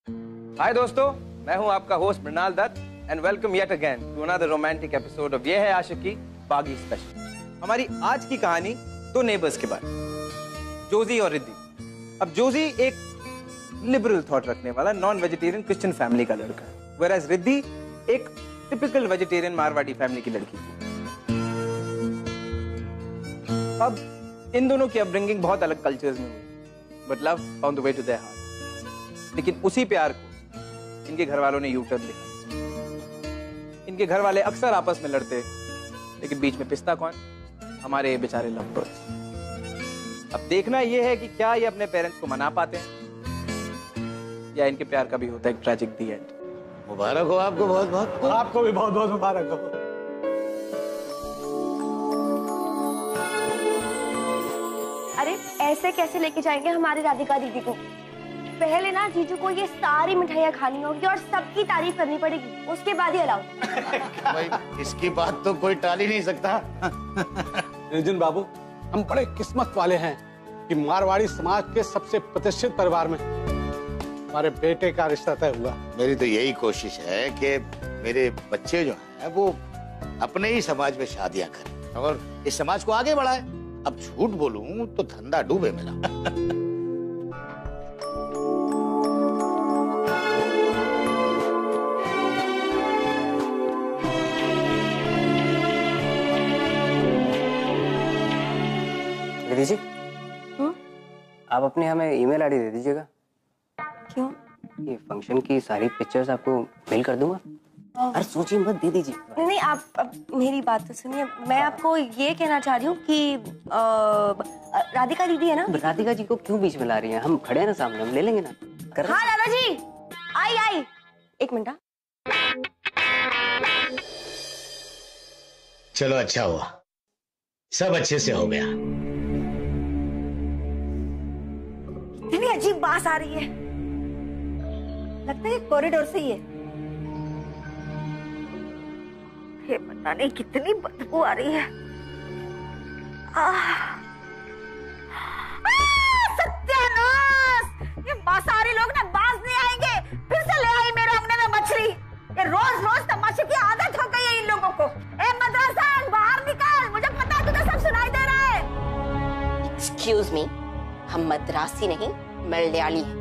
हाय दोस्तों, मैं हूं आपका host Mrinal Dutt and welcome yet again to another romantic episode of Yeh Hai आशिकी बागी स्पेशल। हमारी आज की कहानी दो नेबर्स के बारे में, जोजी और रिद्धि। अब जोजी एक लिबरल थॉट रखने वाला नॉन वेजिटेरियन क्रिश्चियन फैमिली का लड़का है, whereas रिद्धि एक टिपिकल वेजिटेरियन मारवाड़ी फैमिली की लड़की थी। अब इन दोनों की अपब्रिंगिंग बहुत अलग कल्चर्स में हुई, but love found the way to their heart. लेकिन उसी प्यार को इनके घर वालों ने यू टर्न दिया। इनके घर वाले अक्सर आपस में लड़ते, लेकिन बीच में पिसता कौन? हमारे बेचारे लव बर्ड्स। अब देखना यह है कि क्या ये अपने पेरेंट्स को मना पाते हैं या इनके प्यार का भी होता है एक ट्रैजिक दी एंड। मुबारक हो आपको, बहुत बहुत। आपको भी बहुत बहुत मुबारक हो। अरे ऐसे कैसे लेके जाएंगे हमारी राधिका दीदी को? पहले ना जीजू को ये सारी मिठाइयाँ खानी होगी और सबकी तारीफ करनी पड़ेगी, उसके बाद ही अलाउ। भाई इसकी बात तो कोई टाल ही नहीं सकता। अर्जुन बाबू, हम बड़े किस्मत वाले हैं कि मारवाड़ी समाज के सबसे प्रतिष्ठित परिवार में हमारे बेटे का रिश्ता तय हुआ। मेरी तो यही कोशिश है कि मेरे बच्चे जो हैं वो अपने ही समाज में शादियां करें और इस समाज को आगे बढ़ाएं। अब झूठ बोलूं तो धंधा डूबे मेरा। दीदी जी, आप अपने हमें ईमेल आईडी दे दीजिएगा। क्यों? ये फंक्शन की सारी पिक्चर्स आपको मेल कर दूंगा। अरे सोचिए मत, दे दीजिए। नहीं नहीं, आप मेरी बात तो सुनिए। मैं आपको ये कहना चाह रही हूँ कि राधिका दीदी है ना। राधिका जी को क्यों बीच में ला रही हैं? हम खड़े हैं ना सामने, हम ले लेंगे ना। हाँ दादा जी, आई एक मिनट। चलो अच्छा हुआ, सब अच्छे से हो गया। इतनी अजीब बात आ रही है, लगता है कॉरिडोर से ही है। ये पता नहीं कितनी बदबू आ रही है। सत्यानाश! ये मांसाहारी लोग ना बाज नहीं आएंगे। फिर से ले आई मेरे अंगने में मछली। ये रोज रोज तमाशे की आदत हो गई है इन लोगों को। ए मद्रासा, बाहर निकल, मुझे पता है तुझे सब सुनाई दे रहा है। एक्सक्यूज मी, हम मद्रासी नहीं मलयाली हैं।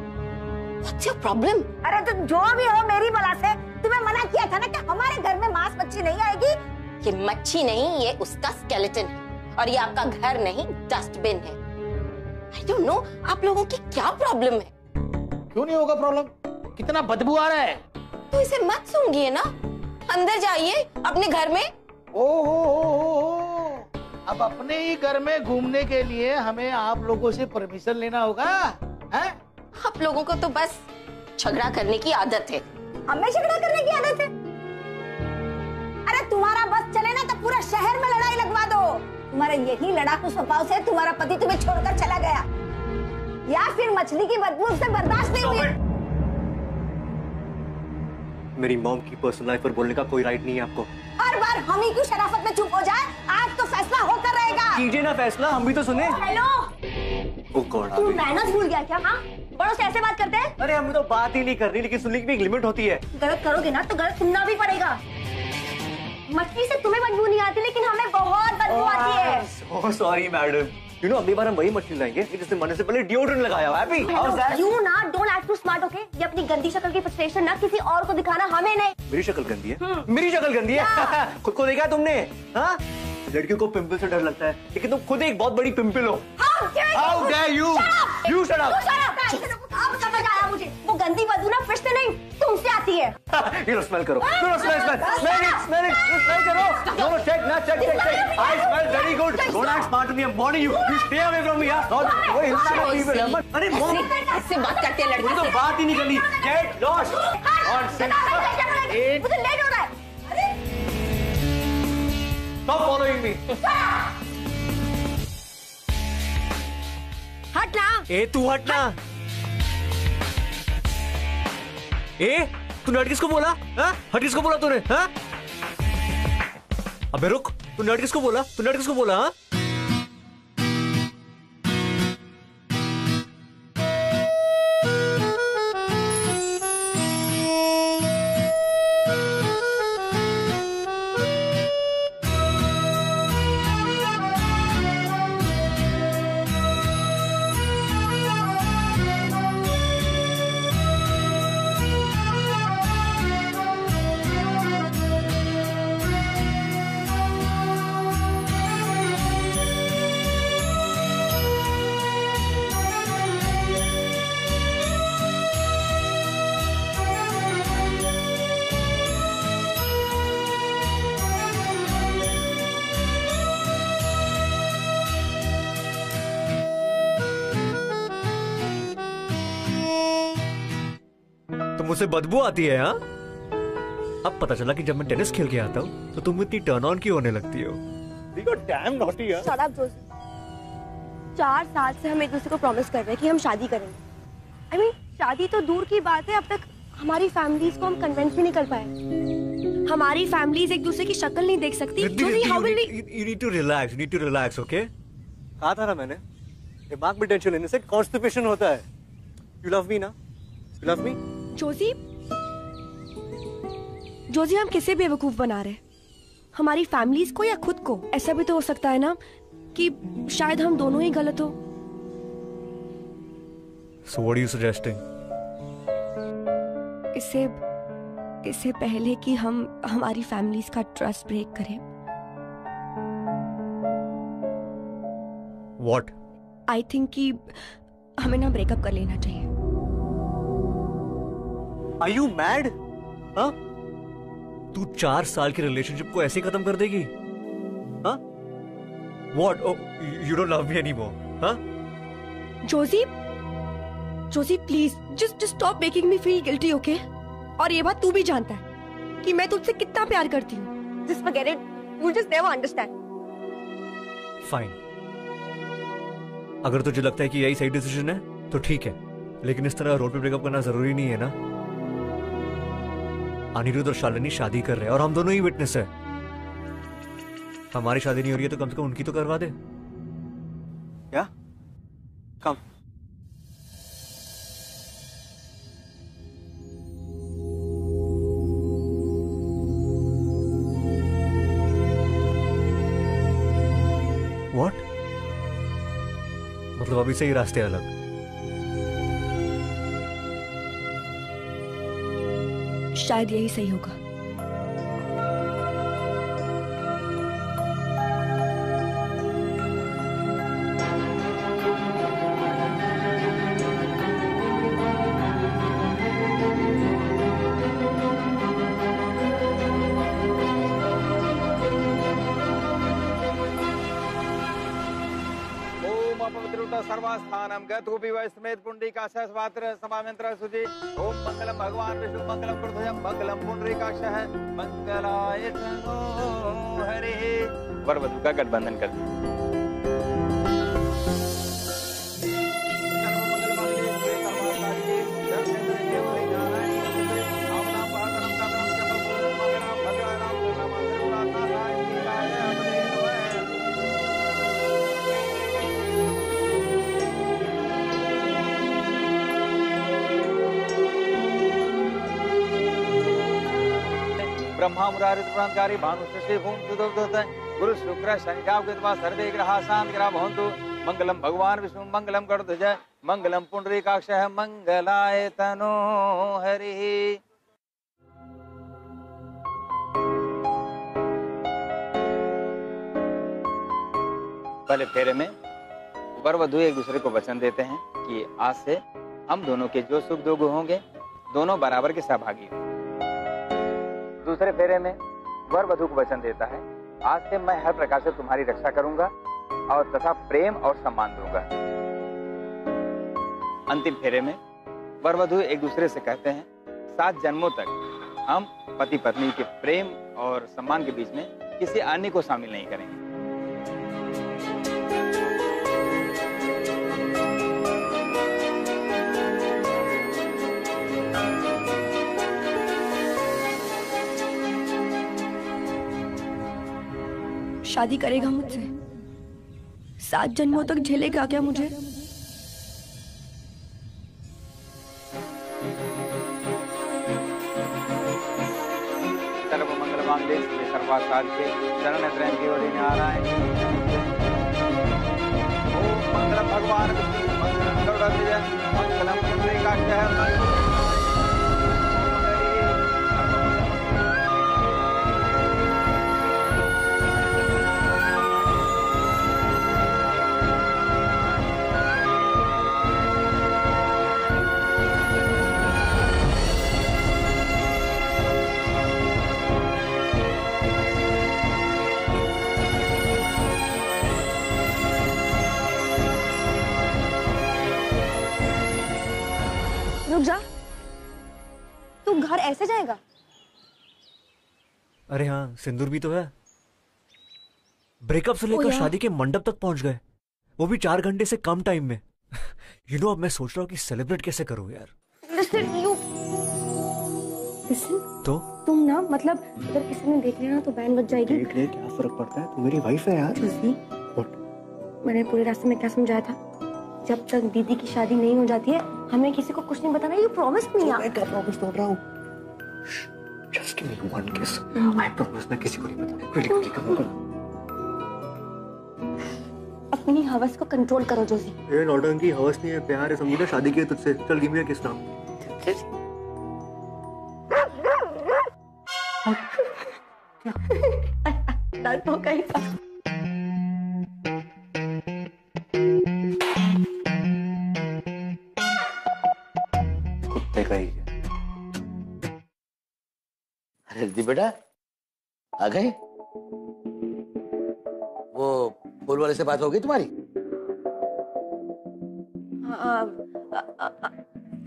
What's your problem? अरे तो जो भी हो, मेरी बला से तुम्हें मना किया था ना कि हमारे घर में मांस मच्छी नहीं आएगी। ये मच्छी नहीं, ये उसका स्केलेटन है और ये आपका घर नहीं, डस्टबिन है। I don't know, आप लोगों की क्या प्रॉब्लम है? क्यों नहीं होगा प्रॉब्लम? कितना बदबू आ रहा है। तो इसे मत सूंघिए ना, अंदर जाइए अपने घर में। ओहो, अब अपने ही घर में घूमने के लिए हमें आप लोगों से परमिशन लेना होगा, हैं? आप लोगों को तो बस झगड़ा करने की आदत है। हमें झगड़ा करने की आदत है? अरे तुम्हारा बस चले ना तो पूरा शहर में लड़ाई लगवा दो। तुम्हारे यही लड़ाकू स्वभाव से तुम्हारा पति तुम्हें छोड़कर चला गया, या फिर मछली की बदबू से बर्दाश्त नहीं हुई। मेरी मॉम की पर्सनल लाइफ पर बोलने का कोई राइट नहीं है आपको। हर बार हम ही क्यों शराफत में चुप हो जाए? आज तो फैसला होकर रहेगा। कीजिए ना फैसला, हम भी तो सुने। हेलो, तू मैनर्स भूल गया क्या? हाँ, बड़ों से ऐसे बात करते हैं? अरे हमें तो बात ही नहीं करनी, लेकिन सुनने की भी एक लिमिट होती है। गलत करोगे ना तो गलत सुनना भी पड़ेगा। मछली से तुम्हें बदबू नहीं आती, लेकिन हमें बहुत बदबू आती है। सॉरी मैडम, यू नो अगली बार हम वही मछली लाएंगे जिसने मरने से पहले डिओड्रेंट लगाया। हैप्पी? यू ना don't act too smart, okay? ये अपनी गंदी शक्ल की फ्रस्ट्रेशन ना किसी और को दिखाना, हमें नहीं। मेरी शक्ल गंदी है? मेरी शक्ल गंदी है? खुद को देखा तुमने? हाँ, लड़कियों को पिंपल से डर लगता है, लेकिन तुम खुद एक बहुत बड़ी पिंपल हो। How dare you? You shut up! अब समझ आया मुझे, वो गंदी बदबू ना फिर से नहीं तुमसे आती है। ये लो स्मेल करो, स्मेल करो। नो चेक ना, check. I smell very good. Don't act smart to me. I'm warning you. You stay away from me. अरे मॉम, ऐसे बात करते हैं लड़के तो से। बात ही नहीं करनी। Get lost. On 6, 8. मुझे लेट हो रहा है। Stop following me. हटना। ए तू हटना। ए तूने हट किसको बोला? हाँ? हट किसको बोला तूने? हाँ? अबे रुक, तूने हट किसको बोला? तूने हट किसको बोला? हाँ? तो मुझसे बदबू आती है? हाँ, अब पता चला कि जब मैं टेनिस खेल के आता हूँ तो तुम इतनी टर्न ऑन क्यों होने लगती हो? डैम नॉटी यार। Shut up Joshi. 4 साल से हम एक दूसरे को प्रॉमिस कर रहे हैं कि हम शादी करेंगे। I mean, शादी तो दूर की बात है, अब तक हमारी फैमिलीज को हम कन्विंस भी नहीं कर पाए। हमारी फैमिलीज एक दूसरे की शक्ल नहीं देख सकती। You need to relax. You need to relax, okay? कहा था ना मैंने, दिमाग में टेंशन लेने से कॉन्स्टिपेशन होता है। You love me ना? You love me? जोशी हम किसे बेवकूफ बना रहे हैं? हमारी फैमिलीज को या खुद को? ऐसा भी तो हो सकता है ना कि शायद हम दोनों ही गलत हो। So what are you suggesting? इससे पहले कि हम हमारी फैमिलीज का ट्रस्ट ब्रेक करें। What? आई थिंक कि हमें ना ब्रेकअप कर लेना चाहिए। Are you mad? हाँ? तू 4 साल की रिलेशनशिप को ऐसे खत्म कर देगी? हाँ? What? Oh, you don't love me anymore? हाँ? Joshi please just stop making me feel guilty, okay? और ये बात तू भी जानता है कि मैं तुझसे कितना प्यार करती हूँ। Just forget it. You just never understand. Fine. अगर तुझे लगता है कि यही सही डिसीजन है तो ठीक है, लेकिन इस तरह रोड पे ब्रेकअप करना जरूरी नहीं है ना। अनिरुद्ध और शालिनी शादी कर रहे हैं और हम दोनों ही विटनेस है। हमारी शादी नहीं हो रही है तो कम से कम उनकी तो करवा दे। क्या? कम। What? मतलब अभी से ही रास्ते अलग। शायद यही सही होगा। सर्वस्थानम गतुपि वै समेत पुंडरीकाक्षः स्वात्र समामंत्र सुजि। ओम मंगलम भगवान विष्णु मंगलम कृतयम मंगलम पुंडरीकाक्षः मंगलाय तनो हरे। वर वधू का गठबंधन कर दिया। ब्रह्मा मुरारी त्रिपुरांतकारी भानु शशि भूम सुदोदत गुरु शुक्र शनिजाव कृत्वा सर्वे ग्रहा शांत ग्रह भवन्तु। मंगलम भगवान विष्णु मंगलम गरुड़ध्वज मंगलम पुंडरीकाक्षः मंगलाय तनो हरि। पहले फेरे में वर वधू एक दूसरे को वचन देते हैं कि आज से हम दोनों के जो सुख दुख होंगे दोनों बराबर के सहभागी होंगे। दूसरे फेरे में वर वधू को वचन देता है, आज से मैं हर प्रकार से तुम्हारी रक्षा करूंगा और तथा प्रेम और सम्मान दूंगा। अंतिम फेरे में वर वधू एक दूसरे से कहते हैं, 7 जन्मों तक हम पति पत्नी के प्रेम और सम्मान के बीच में किसी अन्य को शामिल नहीं करेंगे। शादी करेगा मुझसे? 7 जन्मों तक झेलेगा क्या मुझे? सर्व मंगल मांगल्ये शिवे सर्वार्थसाधिके शरण्य त्र्यंबके गौरी नारायणी। ओम मंगलम भगवान विष्णु मंगलम गरुड़ध्वज मंगलम पुंडरीकाक्षः। और ऐसे जाएगा? अरे हाँ, सिंदूर भी तो है। ब्रेकअप से लेकर शादी के मंडप तक पहुंच गए, वो भी 4 घंटे से कम टाइम में। यू नो, अब मैं सोच रहा हूँ कि सेलिब्रेट कैसे करूँ यार। लिसन तो तुम ना, मतलब अगर किसी ने देख लिया ना तो बैन बज जाएगी। देख ले, क्या फर्क पड़ता है, तू मेरी वाइफ है यार। मैंने पूरे रास्ते में क्या समझाया था, जब तक दीदी की शादी नहीं हो जाती है हमें किसी को कुछ नहीं बताना। यू प्रॉमिस मी यार। मैं क्या प्रॉमिस तोड़ रहा हूँ? जस्ट गिव मी वन किस। आई प्रॉमिस मैं किसी को नहीं बताऊंगा। Really come on. अपनी हवस को कंट्रोल करो जोशी। ये नौटंकी हवस नहीं है, प्यार है, समझी ना? शादी की है तुझसे। चल गिव मी अ किस नाउ। डर तो कहीं था। कुत्ते का ही है। अरे रिद्धि बेटा, आ गए? वो फूल वाले से बात हो गई तुम्हारी?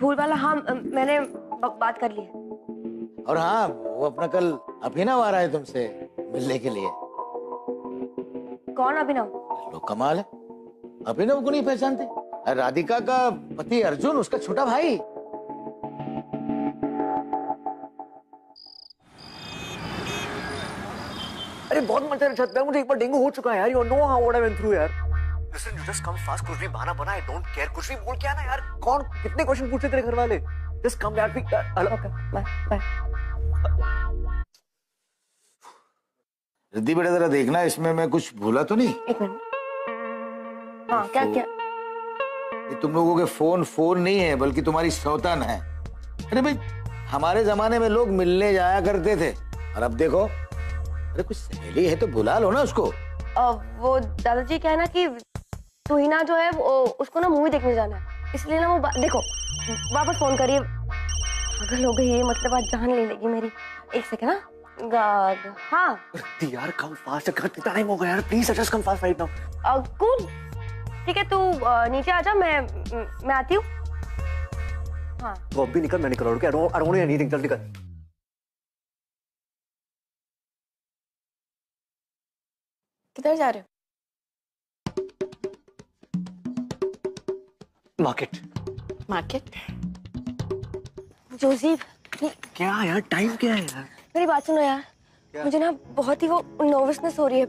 फूल वाला? हाँ, मैंने बात कर ली है। और हाँ, वो अपना कल अभिनव आ रहा है तुमसे मिलने के लिए। कौन अभिनव? लो कमाल है, अभिनव को नहीं पहचानते? राधिका का पति अर्जुन, उसका छोटा भाई। अरे बहुत मजा है छत पे, मुझे एक बार डेंगू हो चुका है यार। You know how what I went through यार। Listen, you just come fast, कुछ भी बहाना बना, आई डोंट केयर। कुछ भी बोल के आना यार। कौन कितने क्वेश्चन पूछे तेरे घर वाले? जस्ट कम यार। Okay bye bye. रिद्धि बेटा जरा देखना, इसमें मैं कुछ भूला तो नहीं? एक मिनट। हाँ, क्या क्या? ये तुम लोगों के फोन नहीं है, बल्कि तुम्हारी सौतन है। अरे भाई, हमारे जमाने में लोग मिलने जाया करते थे, और अब देखो। अरे कुछ सहेली है तो बुला लो ना उसको। वो दादाजी क्या है ना कि तुहिना जो है उसको ना मूवी देखने जाना है, इसलिए ना वो देखो वापस फोन करिए। पागल हो गई है, मतलब आज जान ले लेगी मेरी। एक सेकंड ना। हाँ यार कम फास्ट, कितना टाइम हो गया यार। Please just come fast right now. Cool, ठीक है, तू नीचे आ जा, मैं आती हूँ। हाँ वो अभी निकल, मैं निकल रहा हूँ। आई डोंट वांट एनीथिंग, जल्दी कर। किधर जा रहे हो? मार्केट? जोशी क्या यार, टाइम क्या है यार? मेरी बात सुनो यार। मुझे ना बहुत ही वो नर्वसनेस हो रही है।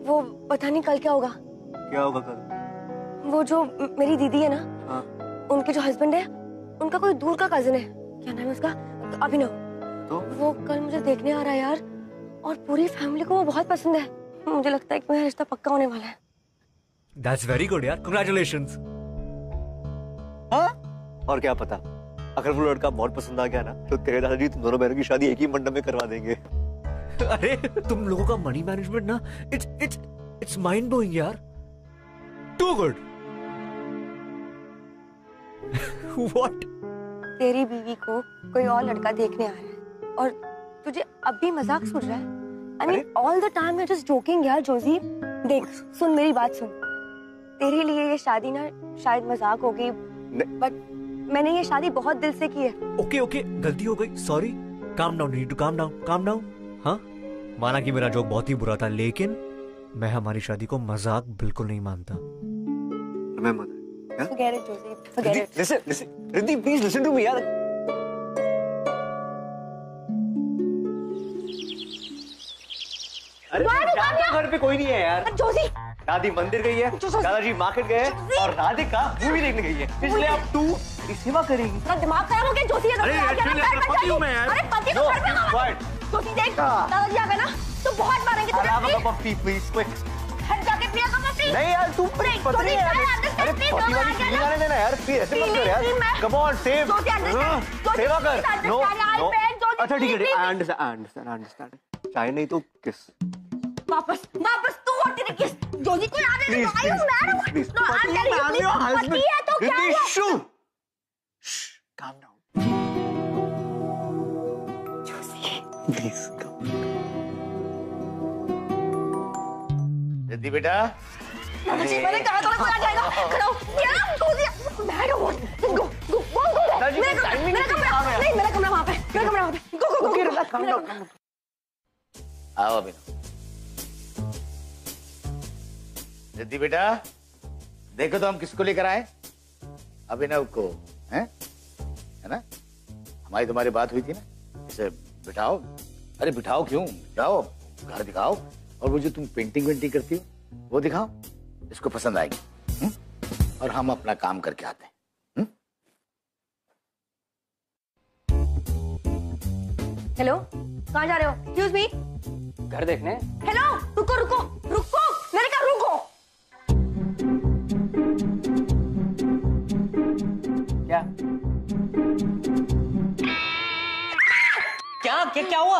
वो पता नहीं कल क्या होगा। क्या होगा कल? वो जो मेरी दीदी है ना, हाँ? उनके जो हस्बैंड है, उनका कोई दूर का कजिन है। क्या नाम है उसका? अभिनव। तो वो कल मुझे देखने आ रहा है यार, और पूरी फैमिली को वो बहुत पसंद है। मुझे लगता है कि मेरा रिश्ता पक्का होने वाला है। That's very good यार, congratulations। हाँ? और क्या पता, अगर वो लड़का बहुत पसंद आ गया ना, तो तेरे दादाजी तुम दोनों बहनों की शादी एक ही मंडप में करवा देंगे। अरे तुम लोगों का मनी मैनेजमेंट ना, इट्स माइंड ब्लोइंग यार। Too good. व्हाट? तेरी बीवी को कोई और लड़का देखने आ रहा है, और तुझे अभी मजाक सूझ रहा है? I mean, all the time you're just joking यार जोशी। देख, सुन मेरी बात सुन। तेरे लिए ये शादी ना शायद मजाक होगी, बट मैंने ये शादी बहुत दिल से की है। ओके, गलती हो गई, sorry. Calm down, need to calm down. हाँ, माना कि मेरा जोक बहुत ही बुरा था, लेकिन मैं हमारी शादी को मजाक बिल्कुल नहीं मानता। Forget it, Josie. Forget it. Listen, Riddhi, please listen to me यार। अरे घर पे कोई नहीं है यार। जोशी, दादी मंदिर गई है, दादाजी मार्केट गए हैं, और राधिका मूवी देखने गई है। इसलिए अब तू सेवा करेगी। तेरा दिमाग खराब हो गया जोशी। अरे पति हूँ मैं यार। अरे पति को घर पे जोशी देख, दादाजी आ गए ना तो बहुत मारेंगे तुझे। Please quick. घर जाके पिया करो प्लीज। नहीं यार, तू पति है यार। अरे पति वाली फीलिंग आने देना यार, प्लीज ऐसे मत कर यार। कम ऑन, सेवा कर। नो। अच्छा ठीक है, आई अंडरस्टैंड। चाहे नहीं तो किस। वापस तू और तेरे किस। जोशी को याद है ना, आई हूं मैं। Please no, I am telling you, पति है तो क्या हुआ? Calm down please. रिद्धि बेटा, मैंने कहा था कोई आ जाएगा। खड़ा हो। क्या जोशी? मैं डोंट गो। मेरा कमरा वहां पे। आओ अभिनव। रिद्धि बेटा, देखो तो हम किसको लेकर आए? अभिनव को, है ना? हमारी तुम्हारी बात हुई थी ना, इसे बिठाओ। अरे बिठाओ क्यों, जाओ घर दिखाओ, और वो जो तुम पेंटिंग वेंटिंग करती हो वो दिखाओ, इसको पसंद आएगी। और हम अपना काम करके आते हैं। हेलो, कहाँ जा रहे हो? Excuse me. घर देखने। हेलो, रुको रुको रुको, मैंने कहा रुको। क्या क्या क्या क्या हुआ?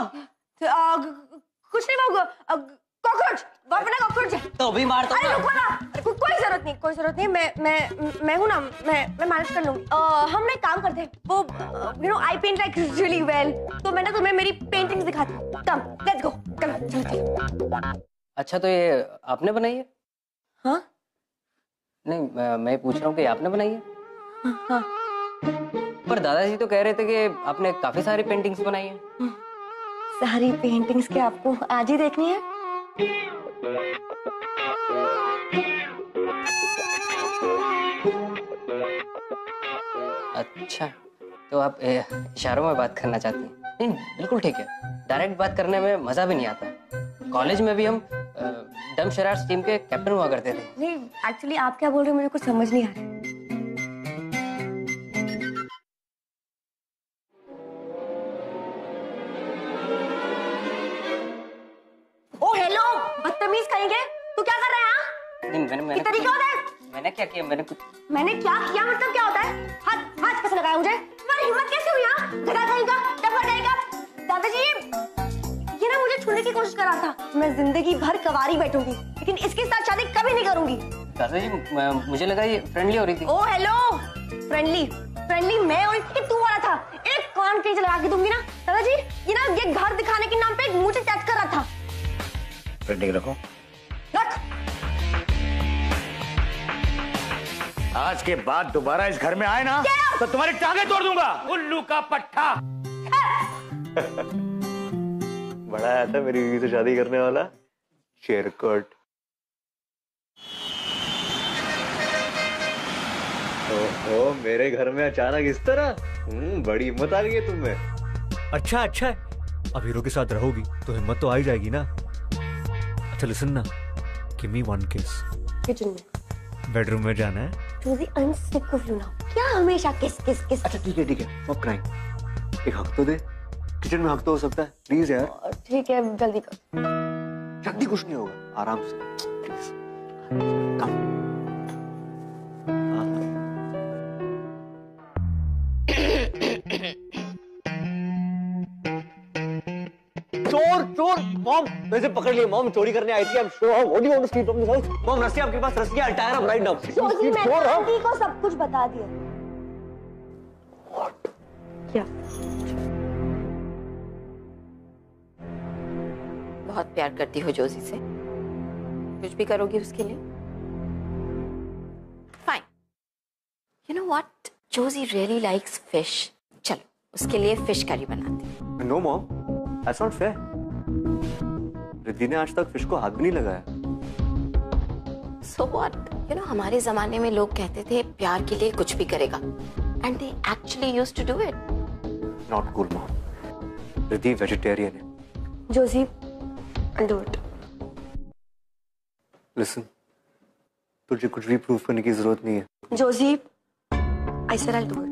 कुछ नहीं, वो कॉकरोच, अपना कॉकरोच है। तो अभी मार दो। अरे रुको ना, कोई जरूरत नहीं, कोई जरूरत नहीं। मैं हूँ ना, मैं मैनेज कर लूंगी। हम ना एक काम करते हैं, वो you know I paint like really well, तो मैं ना तुम्हें मेरी पेंटिंग्स दिखाती हूँ। कम, लेट्स गो, कम चलो। अच्छा, तो ये आपने बनाई है? हाँ? नहीं, मैं पूछ रहा हूँ कि आपने बनाई है? हाँ। पर दादाजी तो कह रहे थे कि आपने काफी सारी पेंटिंग्स बनाई हैं। सारी पेंटिंग्स क्या आपको आज ही देखनी है? अच्छा, तो आप इशारों में बात करना चाहती हैं? नहीं, बिल्कुल ठीक है। डायरेक्ट बात करने में मजा भी नहीं आता। कॉलेज में भी हम डम शरारत टीम के कैप्टन हुआ करते थे। नहीं, एक्चुअली आप क्या बोल रहे हो मुझे कुछ समझ नहीं आ रहा। ओ हेलो, बदतमीज कहेंगे, तू क्या कर रहा है? नहीं, मैंने तरीका होता है? मैंने क्या किया? मैंने क्या किया मतलब क्या होता है? हाथ कैसे लगाया मुझे? तुम्हारी हिम्मत कैसे हुई? यहाँ जगह कहेगा, डब्बा कहेगा। दादाजी, ये ना मुझे छूने की कोशिश कर रहा था। मैं जिंदगी भर कवारी बैठूंगी, लेकिन इसके साथ शादी कभी नहीं करूंगी। दादाजी, मुझे लगा ये फ्रेंडली हो रही थी। ओ हेलो, फ्रेंडली मैं और कि तू वाला था। एक कान के लगा के दूंगी ना। दादाजी, ये घर दिखाने के नाम पे मुझे टच कर रहा था। पेंटिंग रखो। रख। आज के बाद दोबारा इस घर में आए ना तो तुम्हारी टांगे तोड़ दूंगा, उल्लू का पट्टा। बड़ा आया था मेरी बीवी से शादी करने वाला शेरकोट। ओहो, मेरे घर में अचानक इस तरह? बड़ी हिम्मत आ गई है तुम्हें। अच्छा, अब हीरो के साथ रहोगी तो हिम्मत तो आ ही जाएगी ना। अच्छा लिसन ना, गिव मी वन किस। किचन में, बेडरूम में जाना है। Josie, I'm sick of you now. क्या हमेशा किस। अच्छा ठीक है, मत क्राइंग। एक हक तो दे, किचन में हक तो हो सकता है, प्लीज यार। ठीक है, जल्दी कर। जल्दी कुछ नहीं होगा, आराम से प्लीज। कम। चोर मॉम, वैसे पकड़ लिए। मॉम चोरी करने आई थी। I'm sure. What do you want to steal from this house? Mom, रस्सी आपके पास? रस्सी, I'll tie her up right now. Josie, मैंने आंटी को सब कुछ बता दिया। What? क्या? बहुत प्यार करती हो जोजी से, कुछ भी करोगी उसके लिए? Fine. You know what, Joji really likes fish. चलो उसके लिए फिश करी बनाते हैं। No mom, that's not fair. Riddhi ने आज तक फिश को हाथ भी नहीं लगाया। So what? You know, हमारे जमाने में लोग कहते थे प्यार के लिए कुछ भी करेगा, and they actually used to do it. Not cool mom. Riddhi vegetarian है। Josie, I'll do it. Listen, तुझे कुछ भी प्रूफ करने की जरूरत नहीं है। Josie, I said I'll do it.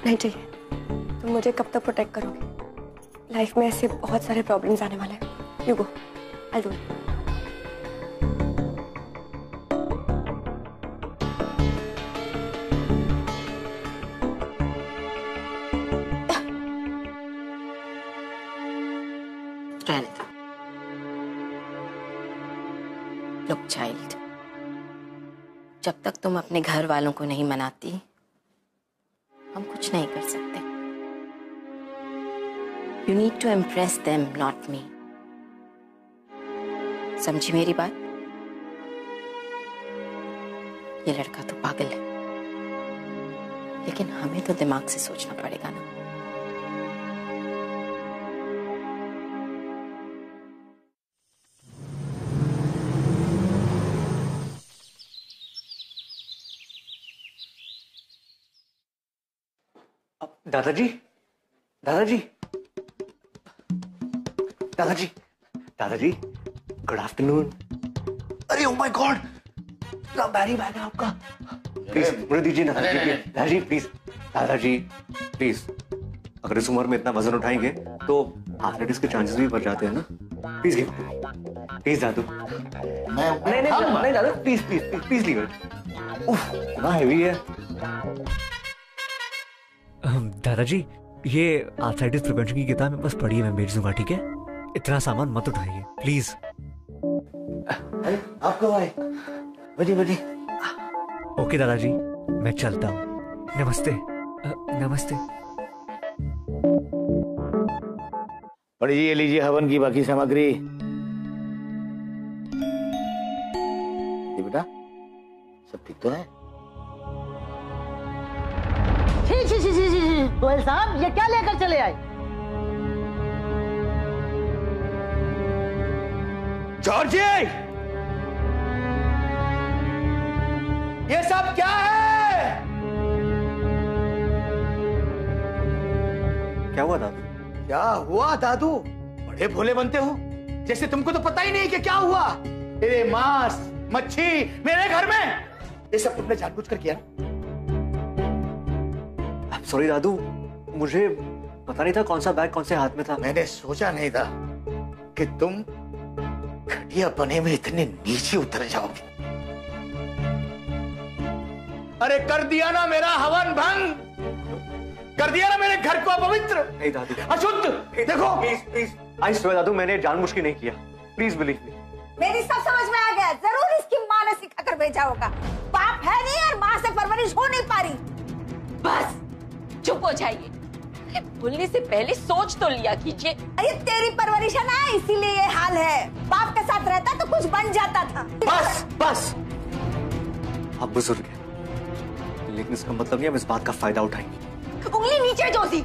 नहीं चाहिए। तुम मुझे कब तक प्रोटेक्ट करोगे? लाइफ में ऐसे बहुत सारे प्रॉब्लम्स आने वाले हैं। You go, I do it. child. जब तक तुम अपने घर वालों को नहीं मनाती, हम कुछ नहीं कर सकते. You need to impress them, not me. समझी मेरी बात? ये लड़का तो पागल है, लेकिन हमें तो दिमाग से सोचना पड़ेगा ना. दादाजी, दादाजी, दादाजी, दादाजी, गुड आफ्टरनून. अरे ओ माय गॉड, इतना भारी बैग है आपका. प्लीज मुझे दीजिए ना दादाजी. दादाजी प्लीज, दादाजी प्लीज. अगर इस उम्र में इतना वजन उठाएंगे तो आर्थराइटिस के चांसेस भी बढ़ जाते हैं ना. प्लीज गिव, प्लीज दादू. नहीं नहीं दादा, please please please please leave it. उफ, इतना हेवी है. दादाजी, ये आर्थराइटिस प्रिवेंशन की किताब मेरे पास पड़ी है, मैं भेज दूंगा. ठीक है, इतना सामान मत उठाइए प्लीज. आप कब आए? बड़ी बड़ी. ओके दादाजी, मैं चलता हूँ. नमस्ते. नमस्ते. बड़ी जी, ये लीजिए हवन की बाकी सामग्री. ये बेटा सब ठीक तो है? गोयल साहब, ये क्या लेकर चले आए? जॉर्जी, ये सब क्या है? क्या हुआ दादू? क्या हुआ दादू? बड़े भोले बनते हो, जैसे तुमको तो पता ही नहीं कि क्या हुआ. ये मांस मच्छी मेरे घर में, ये सब तुमने जानबूझ कर किया. सॉरी दादू, मुझे पता नहीं था कौन सा बैग कौन से हाथ में था. मैंने सोचा नहीं था कि तुम घटिया बने में इतने नीचे उतर जाओगे. अरे कर दिया ना मेरा हवन भंग, कर दिया ना मेरे घर को अपवित्र. नहीं दादू, अशुद्ध. देखो प्लीज प्लीज, आई स्वेयर दादू, मैंने जानबूझ के नहीं किया. Please believe me. मेरी सब समझ में आ गया. जरूर इसकी माँ ने सिखा कर भेजा होगा. बाप है नहीं और माँ से परवरिश हो नहीं पा रही. बस चुप हो जाइए. बोलने से पहले सोच तो लिया कीजिए. अरे तेरी परवरिश है ना, इसीलिए ये हाल है. बाप के साथ रहता तो कुछ बन जाता था. बस बस, आप बुजुर्ग हैं, लेकिन इसका मतलब नहीं हम इस बात का फायदा उठाएंगे. उंगली नीचे जोशी.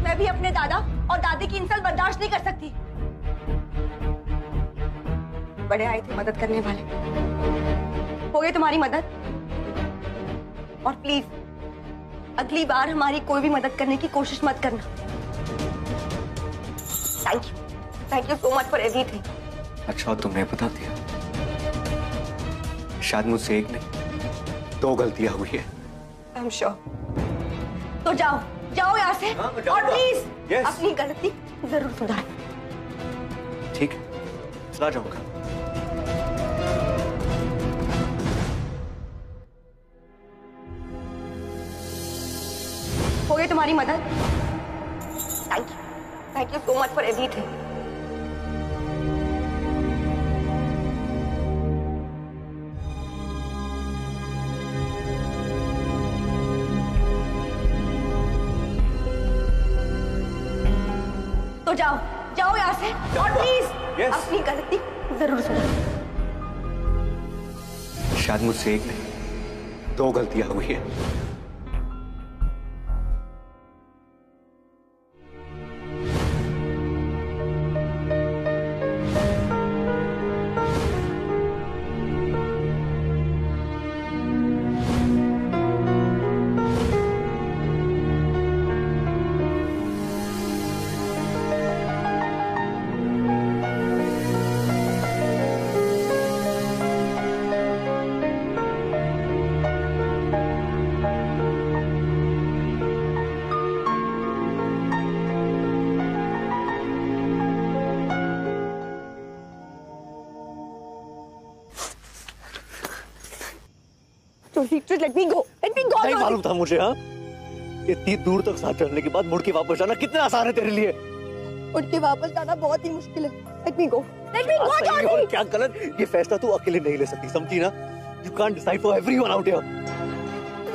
मैं भी अपने दादा और दादी की इंसल्ट बर्दाश्त नहीं कर सकती. बड़े आए थे मदद करने वाले, हो गई तुम्हारी मदद. और प्लीज अगली बार हमारी कोई भी मदद करने की कोशिश मत करना. Thank you so much for everything. अच्छा तुमने बता दिया. शायद मुझसे एक नहीं 2 गलतियां हुई है. I am sure. तो जाओ जाओ यहाँ से. हाँ, और प्लीज Yes. अपनी गलती जरूर सुधार. ठीक है, चला जाऊंगा. हो गई तुम्हारी मदद. Thank you so much for everything. तो जाओ जाओ यहाँ से. और प्लीज Yes. अपनी गलती जरूर सुधार. शायद मुझसे एक नहीं 2 गलतियां हुई है. Just let me go. Let me go. नहीं मालूम था मुझे. हाँ, इतनी दूर तक साथ चलने के बाद मुड़ के वापस जाना कितना आसान है तेरे लिए. उठ के वापस जाना बहुत ही मुश्किल है. Let me go. Let me go, सही और जॉर्जी. क्या गलत, ये फैसला तू अकेले नहीं ले सकती, समझी ना? You can't decide for everyone out here.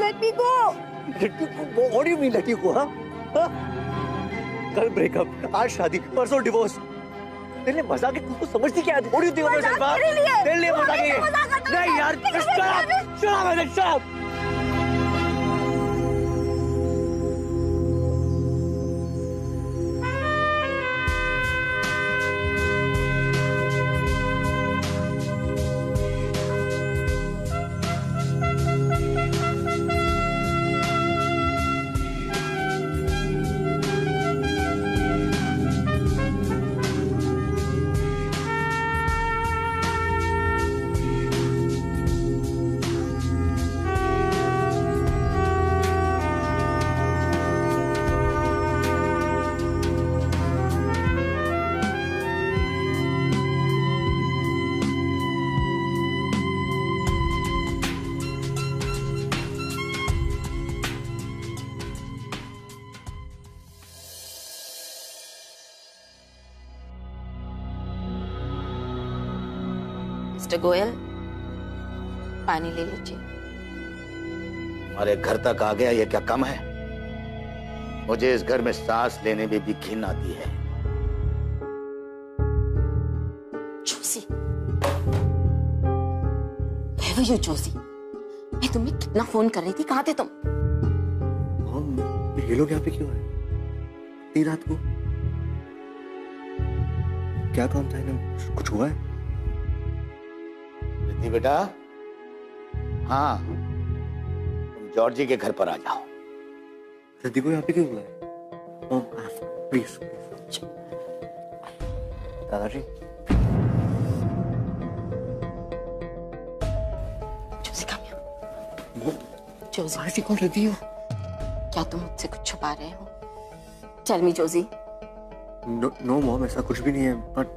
Let me go. Let you go? What do you mean let you go? हाँ? कल ब्रेकअप, आज शादी, परसों डिवोर्स. तेरे लिए मजाक है, तू समझती क्या है? What do you think of yourself? तेरे लिए मजाक है ये? नहीं यार, shut up, shut up, I said shut up. Mister Goyal, पानी ले लीजिए। हमारे घर तक आ गया, ये क्या कम है? मुझे इस घर में सांस लेने में भी घिन आती है। Joshi, Where were you, Joshi? मैं तुम्हें कितना फोन कर रही थी, कहाँ थे तुम? ये लोग यहाँ पे क्यों आए? इतनी रात को? क्या काम था इन्हें? कुछ हुआ है? रिद्धि बेटा, हाँ, तुम जॉर्जी के घर पर आ जाओ। रिद्धि को यहाँ पे क्यों बुलाया? प्लीज। दादाजी। Joshi come here. जोशी, ऐसी कौन रिद्धि हो? क्या तुम मुझसे कुछ छुपा रहे हो? Tell me, Joshi. No mom, ऐसा कुछ भी नहीं है, बट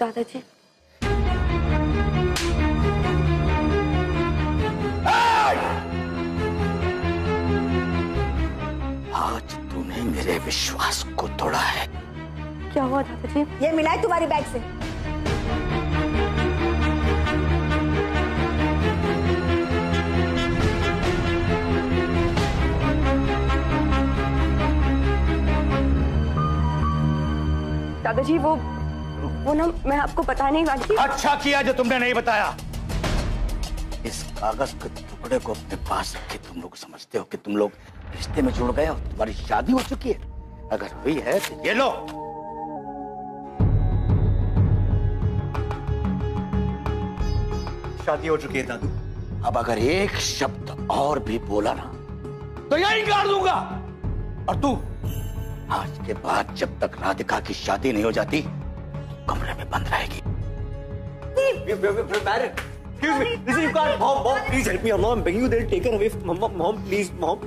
दादाजी, आज तूने मेरे विश्वास को तोड़ा है। क्या हुआ दादाजी? ये मिला है तुम्हारी बैग से। दादाजी वो ना मैं आपको बताने वाली थी। अच्छा किया जो तुमने नहीं बताया। इस कागज के टुकड़े को अपने पास रखे तुम लोग समझते हो कि तुम लोग रिश्ते में जुड़ गए और तुम्हारी शादी हो चुकी है। अगर हुई है तो ये लो। शादी हो चुकी है दादू। अब अगर एक शब्द और भी बोला ना तो यही गाड़ दूंगा। और तू आज के बाद जब तक राधिका की शादी नहीं हो जाती कमरे में बंद रहेगी। Excuse me, listen, you can't. Mom, please help me. I'm begging you. They'll take her away. Mom, please, Mom.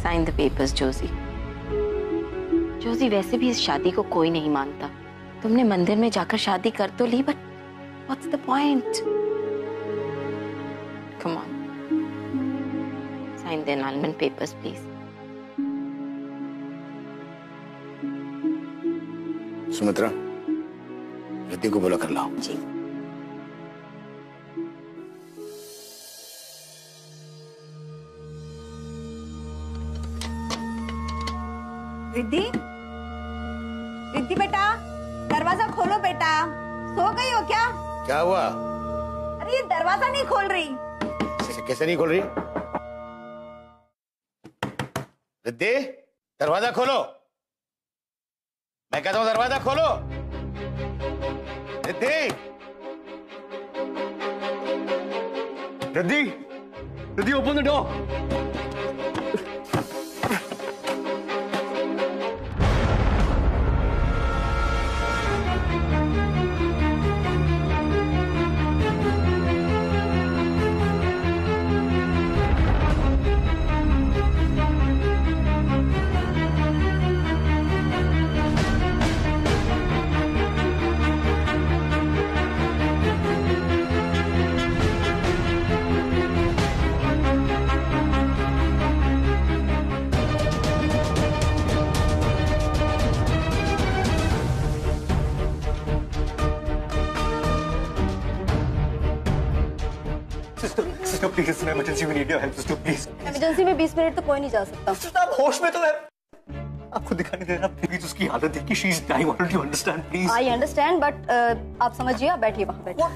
Sign the papers, Joshi. Joshi, वैसे भी इस शादी को कोई नहीं मानता। तुमने मंदिर में जाकर शादी कर तो ली, but what's the point? Come on, sign the annulment papers, please. Sumitra, Riddhi को बुला कर लाओ। जी। रिद्धि, रिद्धि बेटा, दरवाजा खोलो बेटा। सो गई हो क्या? क्या हुआ? अरे ये दरवाजा नहीं खोल रही। कैसे नहीं खोल रही? रिद्धि, दरवाजा खोलो। मैं कहता हूं दरवाजा खोलो। Riddhi, Riddhi, Riddhi, open the door. Sister please, it's an emergency, we need your help sister please. Emergency में 20 मिनट तो कोई नहीं जा सकता। सिस्टर आप होश में तो है, आपको दिखाई नहीं दे रहा? प्लीज उसकी हालत देख के she is dying, what do you understand please? I understand but आप समझिए, आप बैठिए वहाँ बैठिए।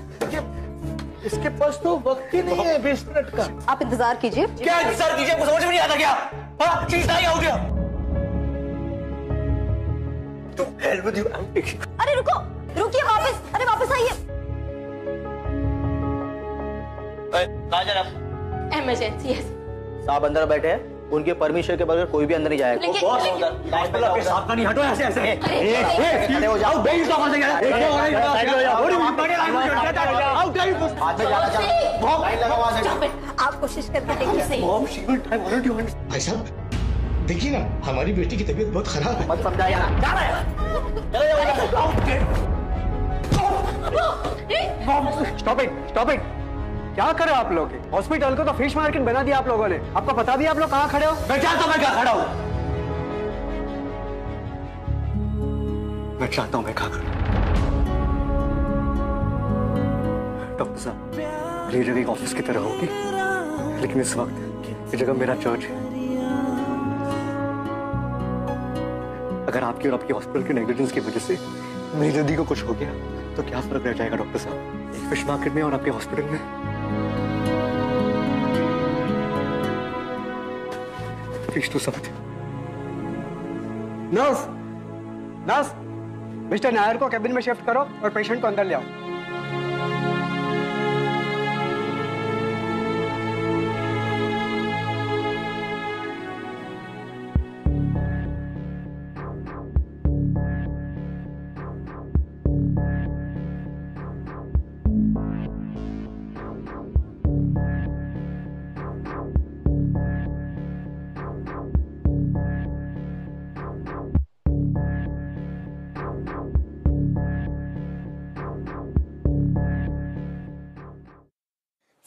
इसके पास तो वक्त ही नहीं है 20 मिनट का। आप इंतजार कीजिए। क्या इंतजार कीजिए, आपको समझ में नहीं आता क्या? हाँ, she is dying out here. To hell with you, I am taking. अरे रुको, रुकिए वापस, अरे वापस आइए। कहाँ जा रहे आप? इमरजेंसी है। साहब अंदर बैठे हैं, उनके परमिशन के बगैर कोई भी अंदर नहीं जाएगा। लेकिन- बॉस लेकिन- उधर हॉस्पिटल आपके साथ का नहीं, हटो ऐसे ऐसे। खड़े हो जाओ, बेइज्जत से हाथ में जाना चाहिए। आप कोशिश करके देखिए सही। Mom she will die, what do you understand? भाई साहब देखिए ना, हमारी बेटी की तबीयत बहुत खराब है। मत समझाइए ना, जा रहे हैं। Stop it. क्या कर रहे हो आप लोग? हॉस्पिटल को तो फिश मार्केट बना दिया आप लोगों ने। आपको पता भी आप लोग कहाँ खड़े हो? मैं जानता हूँ मैं कहाँ खड़ा हूँ, मैं जानता हूँ मैं कहाँ खड़ा हूँ। डॉक्टर साहब, ये जगह एक ऑफिस की तरह होगी, लेकिन इस वक्त ये जगह मेरा चर्च है। अगर आपकी और आपके हॉस्पिटल के नेग्लिजेंस की वजह से मेरी जल्दी को कुछ हो गया तो क्या फर्क रह जाएगा डॉक्टर साहब, एक फिश मार्केट में और आपके हॉस्पिटल में? प्लीज टू समझ। नर्स, मिस्टर नायर को कैबिन में शिफ्ट करो और पेशेंट को अंदर ले आओ।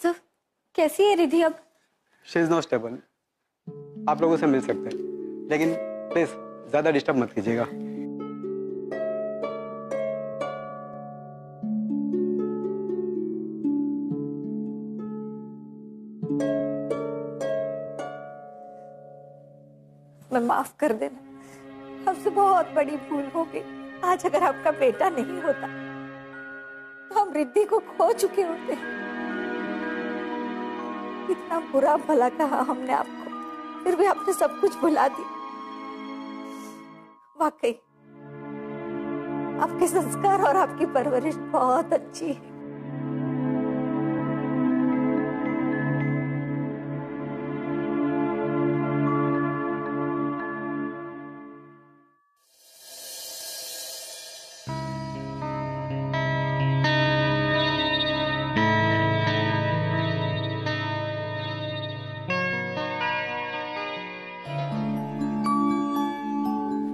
सर कैसी है रिधि अब? She is not stable. आप लोगों से मिल सकते हैं, लेकिन प्लीज ज्यादा डिस्टर्ब मत कीजिएगा। मैं माफ कर देना, हमसे बहुत बड़ी भूल हो गई। आज अगर आपका बेटा नहीं होता तो हम रिद्धि को खो चुके होते। कितना बुरा भला कहा हमने आपको, फिर भी आपने सब कुछ भुला दिया। वाकई आपके संस्कार और आपकी परवरिश बहुत अच्छी है।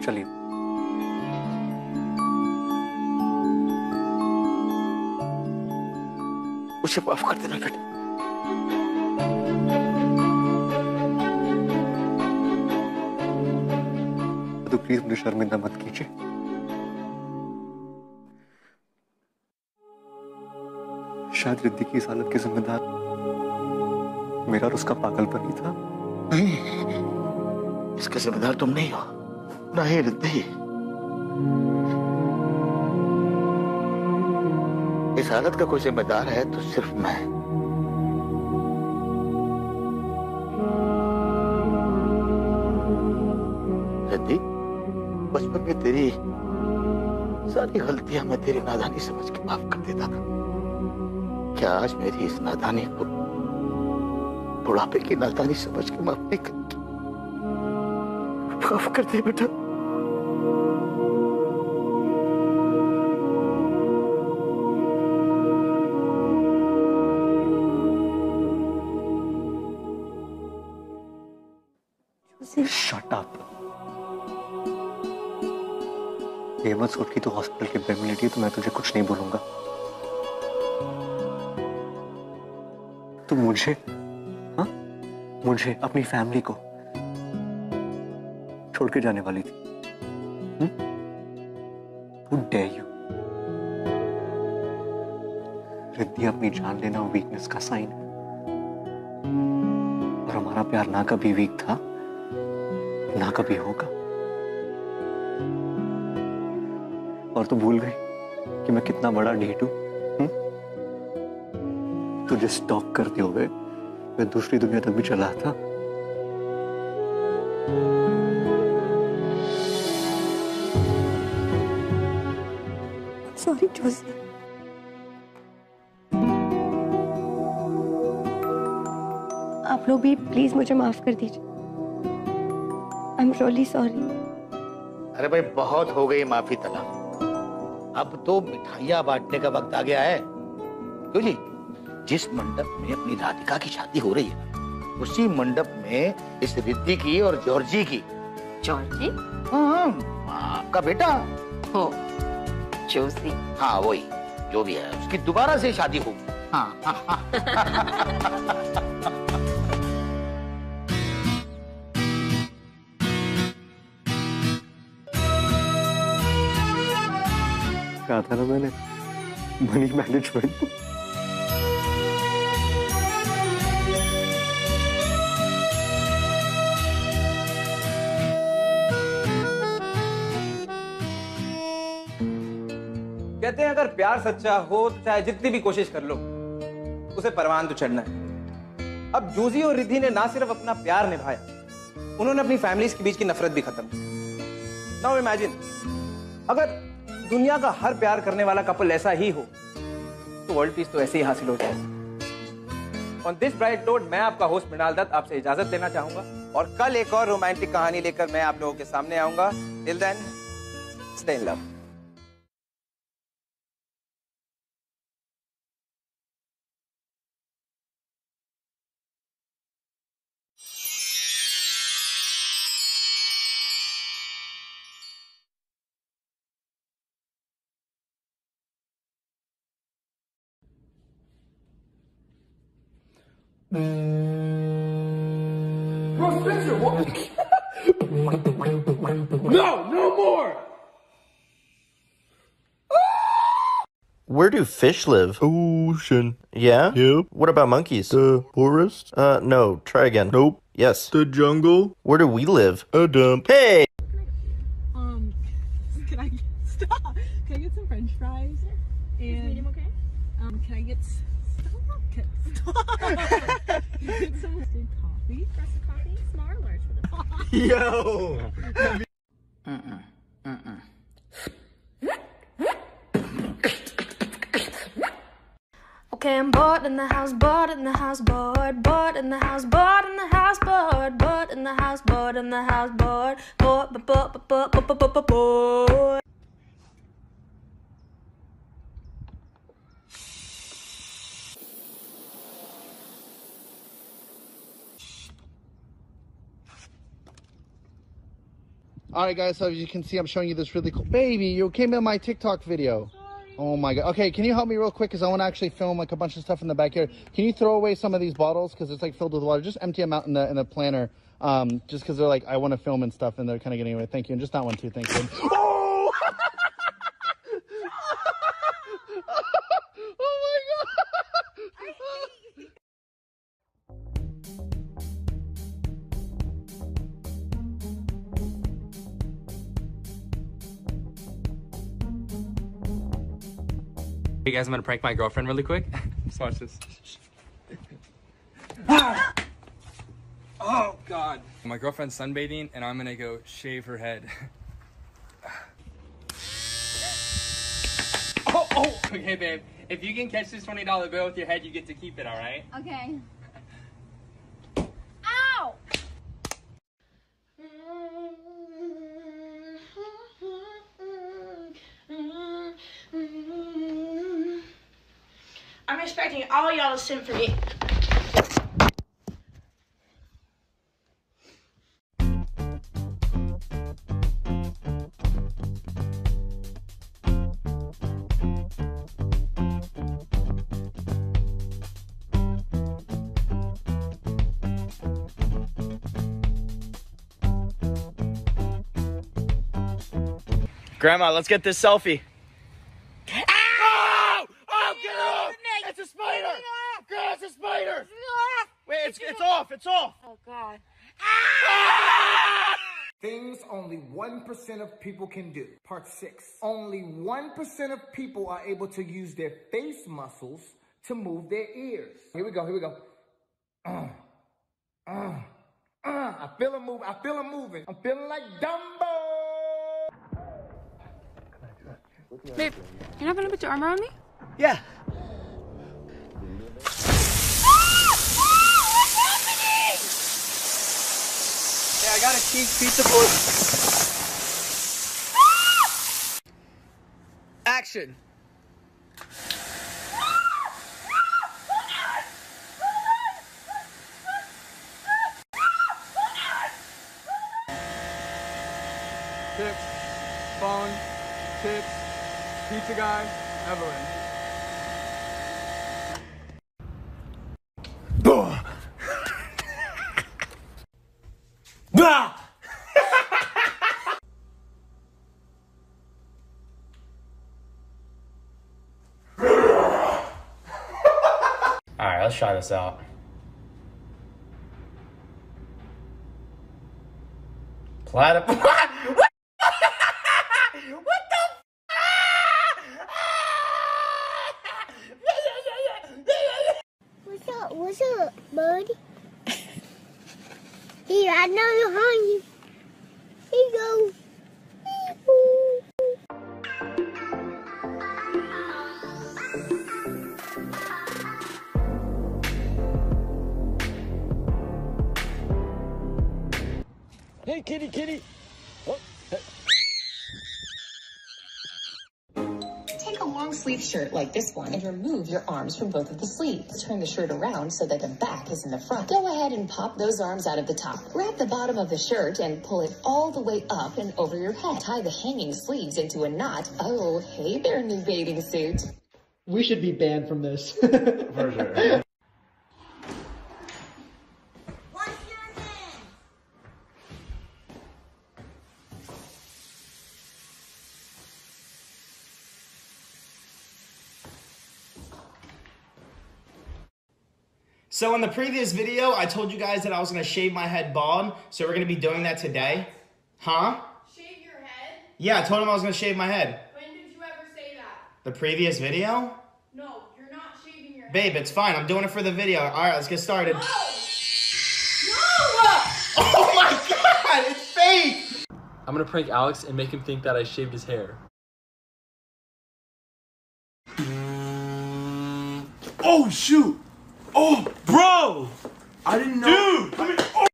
चलिए मुझे माफ कर देना बेटा। तो प्लीज मुझे शर्मिंदा मत कीजिए। शायद रिद्धि की इस हालत के जिम्मेदार मेरा और उसका पागलपन ही था। नहीं, इसका जिम्मेदार तुम नहीं हो, ना ही रिद्धि। इस हालत का कोई जिम्मेदार है तो सिर्फ मैं। रिद्धि, बचपन में तेरी सारी गलतियां मैं तेरी नादानी समझ के माफ कर देता था। क्या आज मेरी इस नादानी को बुढ़ापे की नादानी समझ के माफ नहीं करती? माफ कर दे बेटा। Shut up. ये मत सोच कि तू हॉस्पिटल के बेड में लेटी है तो मैं तुझे कुछ नहीं बोलूंगा। तू मुझे, हाँ, मुझे अपनी फैमिली को छोड़ के जाने वाली थी। Who dare you? रिद्धि, अपनी जान लेना वीकनेस का साइन है। प्यार ना कभी वीक था, ना कभी होगा। और तू भूल गई कि मैं कितना बड़ा ढीठ हूं? तुझे स्टॉक करते हुए मैं दूसरी दुनिया तक भी चला था। सॉरी जोशी। आप लोग भी प्लीज मुझे माफ कर दीजिए। I am really sorry. अरे भाई बहुत हो गई माफी तलब, अब तो मिठाइयाँ बांटने का वक्त आ गया है। क्यों जी? जिस मंडप में अपनी राधिका की शादी हो रही है उसी मंडप में इस रिद्धि की और जॉर्जी की। जॉर्जी? हाँ, आपका बेटा हो जोशी। हाँ वही, जो भी है उसकी दोबारा से शादी होगी। हाँ। कहा था ना मैंने, मनी मैनेजमेंट। कहते हैं अगर प्यार सच्चा हो तो चाहे जितनी भी कोशिश कर लो उसे परवान तो चढ़ना है। अब जोशी और रिद्धि ने ना सिर्फ अपना प्यार निभाया, उन्होंने अपनी फैमिलीज के बीच की नफरत भी खत्म की। नाउ इमेजिन अगर दुनिया का हर प्यार करने वाला कपल ऐसा ही हो तो वर्ल्ड पीस तो ऐसे ही हासिल हो जाएगा। ऑन दिस ब्राइट नोट मैं आपका होस्ट मृणाल दत्त आपसे इजाजत लेना चाहूंगा और कल एक और रोमांटिक कहानी लेकर मैं आप लोगों के सामने आऊंगा। Till then stay in love. No more! Where do fish live? Ocean. Yeah? Yep. What about monkeys? The forest? No. Try again. Nope. Yes. The jungle. Where do we live? A dump. Hey! Can I stop? Can I get some French fries? And medium, okay? Can I get stop? Get some roasted coffee. Roasted coffee, small or large for the coffee? Yo! Okay, I'm bored in the house, bored in the house, bored, bored in the house, bored in the house, bored, bored in the house, bored in the house, bored, bored. All right, guys, so as you can see, I'm showing you this really cool... Baby, you came in my TikTok video. Sorry. Oh, my God. Okay, can you help me real quick? Because I want to actually film, like, a bunch of stuff in the backyard. Can you throw away some of these bottles? Because it's, like, filled with water. Just empty them out in the planter. Just because they're, like, I want to film and stuff, and they're kind of getting away. Thank you. And just that one, too. Thank you. Oh! Oh, my God! Hey guys, I'm gonna prank my girlfriend really quick. Just watch this. Oh God. My girlfriend's sunbathing and I'm gonna go shave her head. Oh, okay babe. If you can catch this $20 bill with your head, you get to keep it, alright? Okay. Ow! I'm expecting all y'all to sing for me. Grandma, let's get this selfie. It's a spider! Girl, it's a spider! Wait, it's off! off. It's off. Oh God. Things only 1% of people can do. Part 6. Only 1% of people are able to use their face muscles to move their ears. Here we go, here we go. I feel him move. I feel him moving. I'm feeling like Dumbo. Babe, you're not gonna put your arm around me? Yeah. Yeah, I got a cheese pizza for action. Tips, phone, tips, pizza guy, Evelyn. Alright, let's try this out. Platypus. What's up, buddy? Here, I know you're hungry. Here you go. Hey, kitty. What? Take a long sleeve shirt like this one and remove your arms from both of the sleeves. Turn the shirt around so that the back is in the front. Go ahead and pop those arms out of the top. Grab the bottom of the shirt and pull it all the way up and over your head. Tie the hanging sleeves into a knot. Oh, hey there, new bathing suit. We should be banned from this. For sure. So in the previous video, I told you guys that I was going to shave my head bald, so we're going to be doing that today. Huh? Shave your head? Yeah, I told him I was going to shave my head. When did you ever say that? The previous video? No, you're not shaving your head. Babe, it's fine. I'm doing it for the video. All right, let's get started. No! Oh my god, it's fake! I'm gonna prank Alex and make him think that I shaved his hair. Oh, shoot. Oh, bro. I didn't know. Dude, come here. Oh.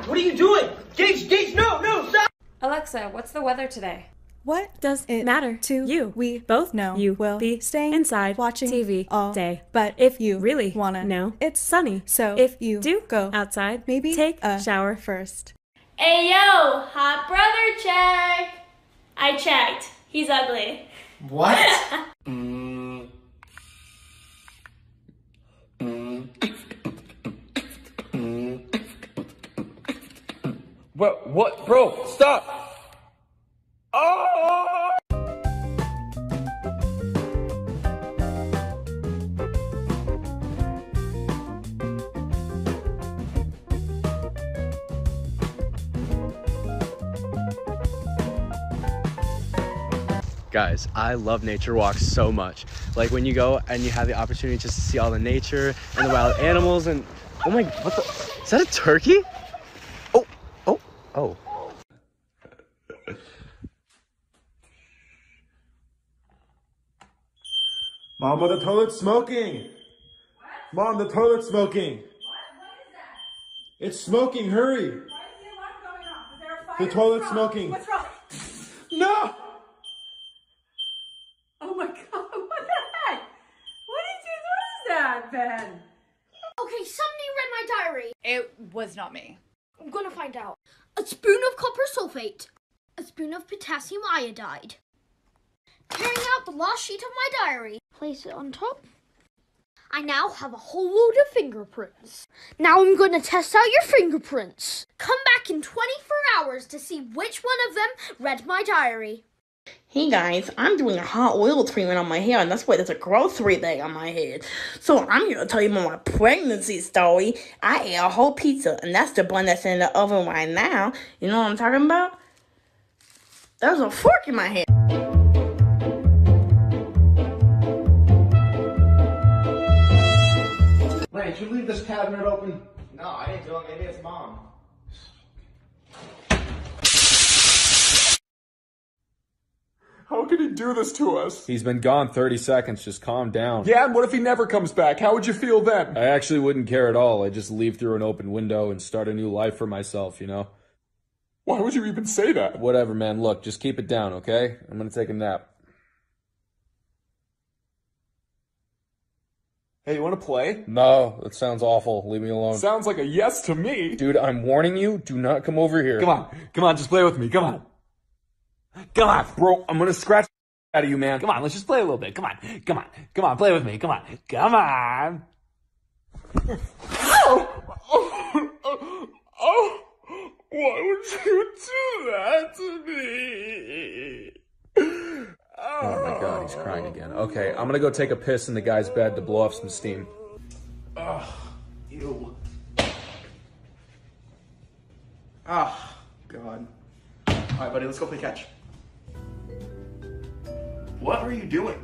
What are you doing? Gage, no, stop! Alexa, what's the weather today? What does it matter to you? We both know you will be staying inside watching TV all day. But if you really wanna know, it's sunny. So if you do go outside, maybe take a shower first. Hey yo, hot brother check! I checked. He's ugly. What? What? Bro, stop! Oh! Guys, I love nature walks so much. Like when you go and you have the opportunity just to see all the nature and the wild animals and oh my, what the, is that a turkey? Oh. Mama, the toilet's smoking. What? Mom, the toilet's smoking. What is that? It's smoking, hurry. Why is the alarm going off? Is there a fire? The toilet's smoking. What's wrong? No! Oh my god, what the heck? What is that, Ben? Okay, somebody read my diary. It was not me. I'm gonna find out. A spoon of copper sulfate. A spoon of potassium iodide. Tearing out the last sheet of my diary. Place it on top. I now have a whole load of fingerprints. Now I'm going to test out your fingerprints. Come back in 24 hours to see which one of them read my diary. Hey guys, I'm doing a hot oil treatment on my hair, and that's why there's a grocery bag on my head. So I'm gonna tell you about my pregnancy story. I ate a whole pizza, and that's the bun that's in the oven right now. You know what I'm talking about? There's a fork in my head. Lane, did you leave this cabinet open? No, I didn't do it. Maybe it's Mom. How could he do this to us? He's been gone 30 seconds. Just calm down. Yeah, and what if he never comes back? How would you feel then? I actually wouldn't care at all. I'd just leave through an open window and start a new life for myself, you know? Why would you even say that? Whatever, man. Look, just keep it down, okay? I'm gonna take a nap. Hey, you want to play? No, that sounds awful. Leave me alone. Sounds like a yes to me. Dude, I'm warning you. Do not come over here. Come on, just play with me. Come on. Come on, bro. I'm gonna scratch out of you, man. Come on, let's just play a little bit. Come on, play with me. Come on. Oh, why would you do that to me? Oh my god, he's crying again. Okay, I'm gonna go take a piss in the guy's bed to blow off some steam. Ugh. Ew. Ah, God. Alright, buddy, let's go play catch. What are you doing?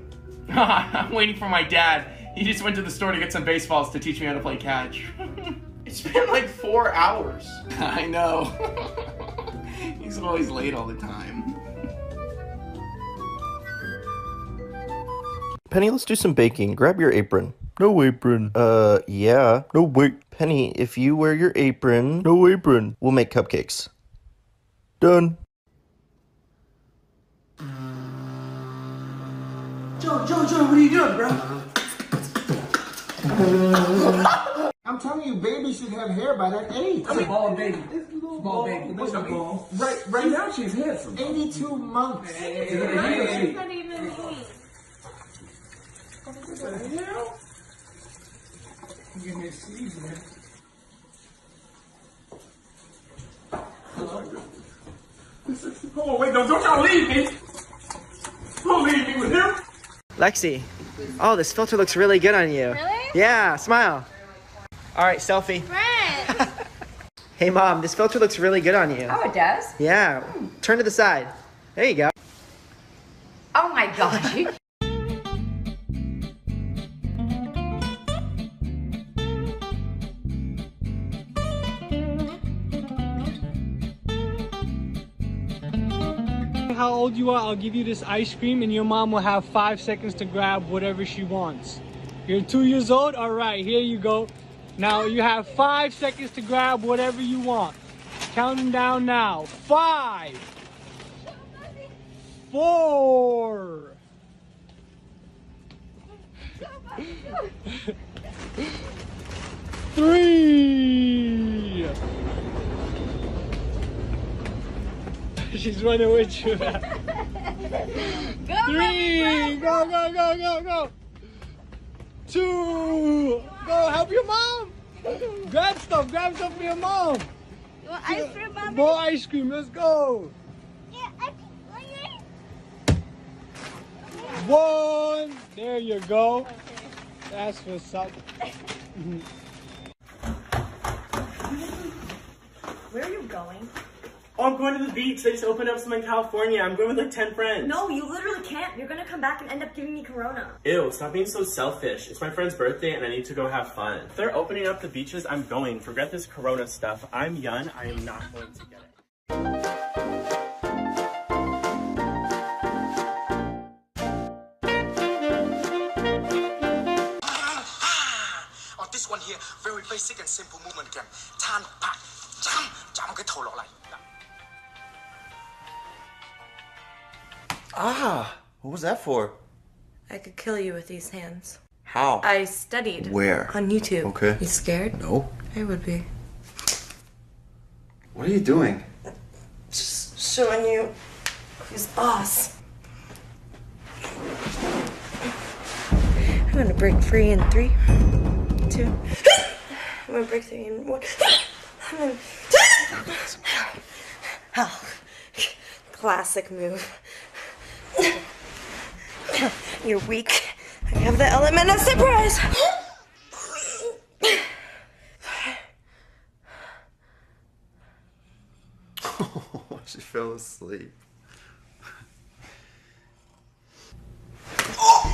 I'm waiting for my dad. He just went to the store to get some baseballs to teach me how to play catch. It's been like 4 hours. I know. He's always late all the time. Penny, let's do some baking. Grab your apron. No apron. Yeah. No, wait. Penny, if you wear your apron... No apron. We'll make cupcakes. Done. Joe, what are you doing, bro? I'm telling you, baby should have hair by that age. I'm a bald baby. Bald baby. What's up, ball? Right now she's handsome. 82 months. Hey, Right. not even me. What the hell? Give me a sneeze, man. Oh, wait, don't y'all leave me. Don't leave me with him. Lexi, oh, this filter looks really good on you. Really? Yeah, smile. All right, selfie. Friend. Hey, Mom, this filter looks really good on you. Oh, it does? Yeah, turn to the side. There you go. Oh my gosh. How old you are, I'll give you this ice cream and your mom will have 5 seconds to grab whatever she wants. You're 2 years old? All right, here you go. Now you have 5 seconds to grab whatever you want. Counting down now. 5, 4, 3. She's running with you. 3, go. 2, go help your mom. Grab stuff for your mom. You want ice cream, Mommy? More ice cream, let's go. Yeah, 1, there you go. That's what's up. Where are you going? Oh, I'm going to the beach. They just opened up some in California. I'm going with like 10 friends. No, you literally can't. You're gonna come back and end up giving me corona. Ew, stop being so selfish. It's my friend's birthday and I need to go have fun. If they're opening up the beaches, I'm going. Forget this corona stuff. I'm young. I am not going to get it. Oh, this one here, very basic and simple movement game. Tan, pat, jam, jam 佢頭落嚟。 Ah, what was that for? I could kill you with these hands. How? I studied. Where? On YouTube. Okay. You scared? No. I would be. What are you doing? Just showing you who's boss. I'm gonna break free in 3, 2. I'm gonna break free in 1. I'm gonna... Oh, classic move. You're weak. I have the element of surprise. Oh, she fell asleep.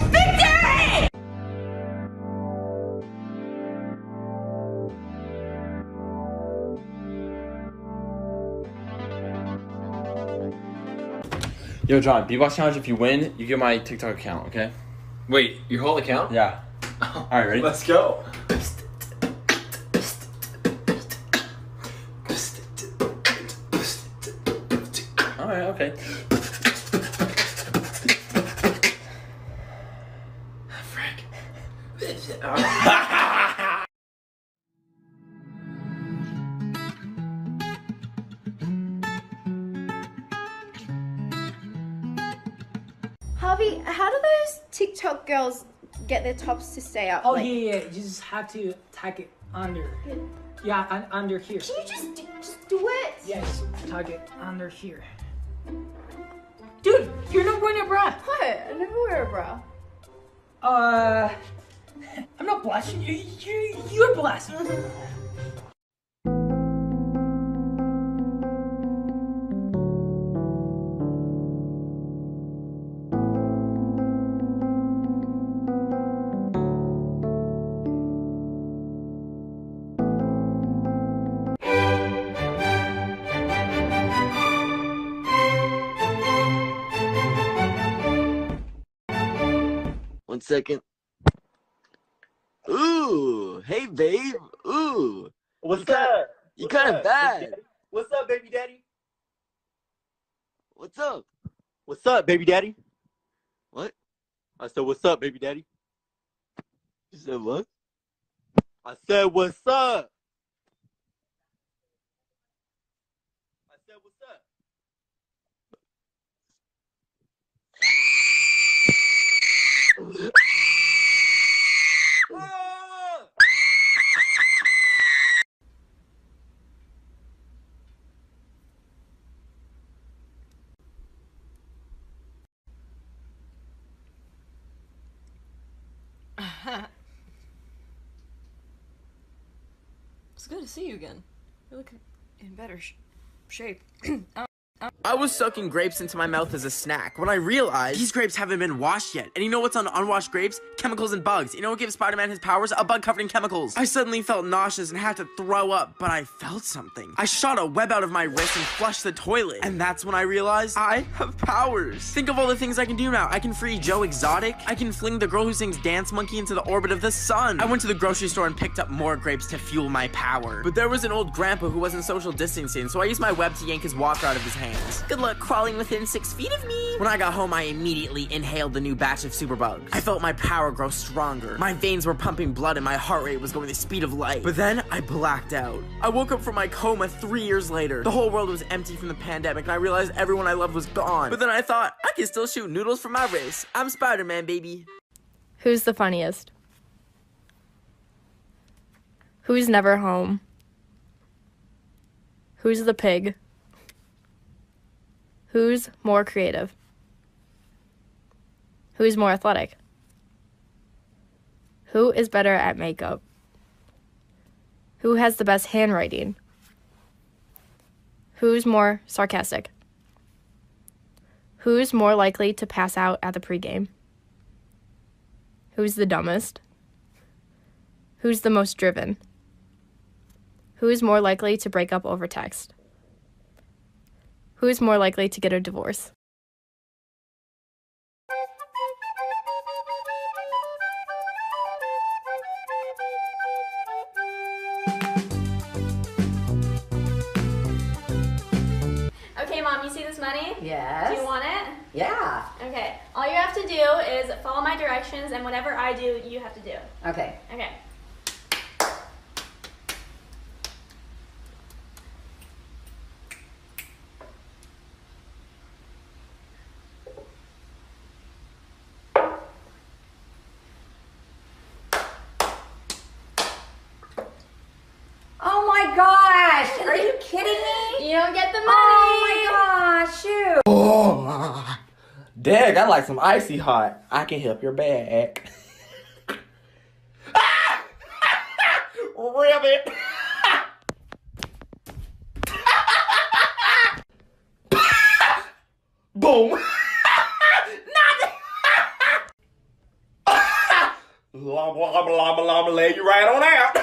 Victory! Yo, John, beatbox challenge. If you win, you get my TikTok account, okay? Wait, your whole account? Yeah. All right, ready? Let's go. All right, okay. Harvey, how do those TikTok girls get their tops to stay up? Oh, yeah. You just have to tuck it under. Yeah, under here. Can you just do it? Yeah, just tuck it under here. Dude, you're not wearing a bra. What? I never wear a bra. I'm not blushing. You're blushing. One second. Ooh, hey babe. Ooh. What's up? You kind of bad. What's up, baby daddy? What's up? What's up, baby daddy? What? I said, what's up, baby daddy? You said what? I said, what's up? I said, what's up? It's good to see you again. You look in better shape. I was sucking grapes into my mouth as a snack when I realized these grapes haven't been washed yet. And you know what's on unwashed grapes? Chemicals and bugs. You know what gives Spider-Man his powers? A bug covered in chemicals. I suddenly felt nauseous and had to throw up, but I felt something. I shot a web out of my wrist and flushed the toilet. And that's when I realized I have powers. Think of all the things I can do now. I can free Joe Exotic. I can fling the girl who sings Dance Monkey into the orbit of the sun. I went to the grocery store and picked up more grapes to fuel my power. But there was an old grandpa who wasn't social distancing, so I used my web to yank his walker out of his hands. Good luck crawling within 6 feet of me. When I got home, I immediately inhaled the new batch of superbugs. I felt my power grow stronger. My veins were pumping blood and my heart rate was going the speed of light. But then I blacked out. I woke up from my coma 3 years later. The whole world was empty from the pandemic and I realized everyone I loved was gone. But then I thought, I can still shoot noodles from my wrist. I'm Spider-Man, baby. Who's the funniest? Who's never home? Who's the pig? Who's more creative? Who's more athletic? Who is better at makeup? Who has the best handwriting? Who's more sarcastic? Who's more likely to pass out at the pregame? Who's the dumbest? Who's the most driven? Who's more likely to break up over text? Who's more likely to get a divorce? Okay, Mom, you see this money? Yes. Do you want it? Yeah. Okay. All you have to do is follow my directions, and whatever I do, you have to do. Okay. Okay. kidding me? You don't get the money. Oh my gosh, shoot. Oh, Dag, I like some icy hot. I can help your bag. Ribbit. Boom. Lay you right on out.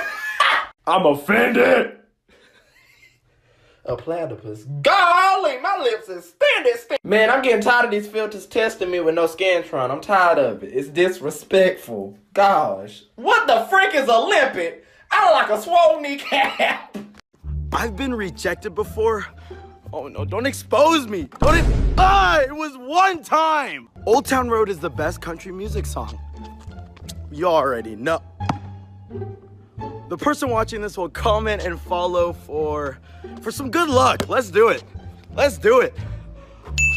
I'm offended. A platypus. Golly, my lips is extended. Man, I'm getting tired of these filters testing me with no Scantron. I'm tired of it. It's disrespectful. Gosh. What the frick is a limpet? I look like a swole kneecap. I've been rejected before. Oh no, don't expose me. It was one time. Old Town Road is the best country music song. You already know. The person watching this will comment and follow for some good luck. Let's do it. Let's do it.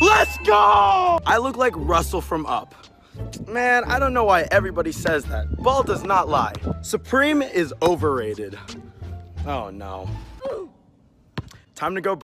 Let's go! I look like Russell from Up. Man, I don't know why everybody says that. Ball does not lie. Supreme is overrated. Oh no. Time to go